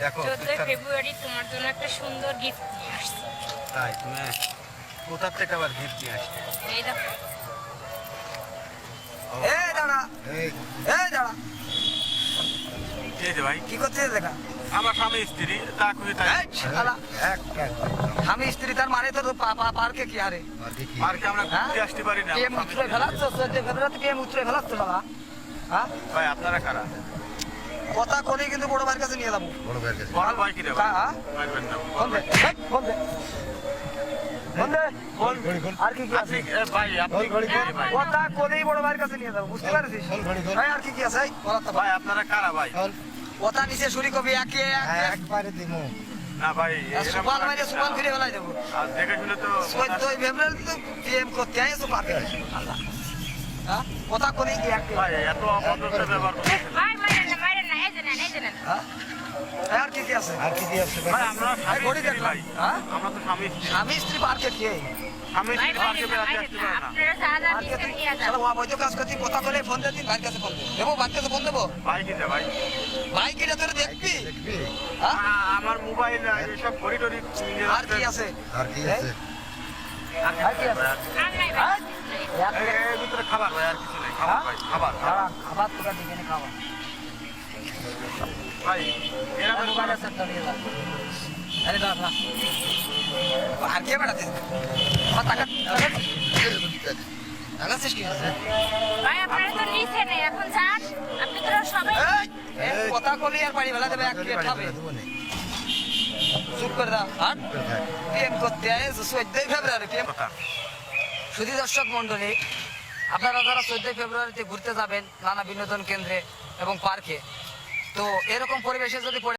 দেখো 14 ফেব্রুয়ারি তোমার জন্য একটা সুন্দর গিফট নিয়ে আসছি। তাই তুমি কোথা থেকে আবার গিফট নিয়ে আসবে? এই দেখো। এই দাঁড়া, এই এই দাঁড়া, এই যে ভাই কি করছিস দেখা? আমার স্বামী স্ত্রী যা খুশি তাই এই শালা, এক আমি স্ত্রী তার মানে তো পার্কে কি হারে? আর কি পার্কে আমরা ঘুরতে হ্যাঁ? আসতে পারি না কে মুত্রে ফেলাচ্ছ? 14 ফেব্রুয়ারিতে কে মুত্রে ফেলাচ্ছ শালা? হ্যাঁ? ভাই আপনারা কারা কথা কলেই কিন্তু বড় ভাইয়ের কাছে নিয়ে যাবো। বড় ভাইয়ের কাছে বড় ভাই কি রে ভাই হ্যাঁ? মারবেন না ফোন দে, এই, ফোন দে। ফোন দে। খোল ঘড়ি খোল আর কি কি আছে? আপনি ভাই আপনি ঘড়ি কে রে ভাই কথা কলেই বড় ভাইয়ের কাছে নিয়ে যাবো, বুঝতে পারছিস? খোল ঘড়ি খোল এই, আর কি কি আছে? এই, বলার তো ভাই আপনারা কারা ভাই খোল কথা নিচে শুরি কবি একে একবারে দিমু না ভাই সুপাল মাইরে সুপাল ফিরে বেলায় দেবো। আর দেখে শুনে তো 14 ফেব্রুয়ারি তো পিএম করতে আইছো পার্কে। আল্লাহ। হ্যাঁ? কথা কলেই কি একে? ভাই এত অভদ্রতা ব্যবহার করছেন। ভাই মারেন না, এই যে নেন, এই যে নেন। হ্যাঁ? এই, আর কি কি আছে? আর কি কি আছে ভাই আমরা এই স্বামী ঘড়ি স্ত্রী দেখলাম। ভাই হ্যাঁ? আমরা তো স্বামী স্ত্রী স্বামী স্ত্রী পার্কে কে? স্বামী ভাই স্ত্রী পার্কে বেড়াতে আসতে পারে না আপনারা যা যা পার্কে নিতে নিয়ে যান। শালা ও অবৈধ কাজ করছি, কথা কলে ফোন দে, দিন ভাইয়ের কাছে ফোন দে। দেবো, ভাইয়ের কাছে ফোন দেবো? ভাই কি রে ভাই ভাই কিটা তোরে দেখবি? দেখবি হ্যাঁ? আমার মোবাইল এসব ঘড়ি টড়ি নিয়ে আর কি আছে? আর কি আছে আর কি আছে? আর নাই ভাই। এর ভিতরে খাবার ভাই আর কিছু নেই খাবার ভাই খাবার দাঁড়া, খাবার তোরা দিকে নে খাবার। ভাই এরা আর মোবাইল আছে, একটা নিয়ে যা। আরে দাঁড়া, দাঁড়া। আর কে বেড়াতে? আমার টাকাচ্ছিস কি আছে? ভাই আপনারা তো নিচে নেই, এখন যান। আপনি তো সবাই এই, এই কথা কলি আর বাড়ি বেলা দেবে এক প্লেট খাবে। চুপ করে দাও। আর পিএম করতে আইছো 14 ফেব্রুয়ারি পিএম। কথা সুধী দর্শক মন্ডলী, আপনারা যারা 14 ফেব্রুয়ারিতে ঘুরতে যাবেন নানা বিনোদন কেন্দ্রে এবং পার্কে, তো এরকম পরিবেশে যদি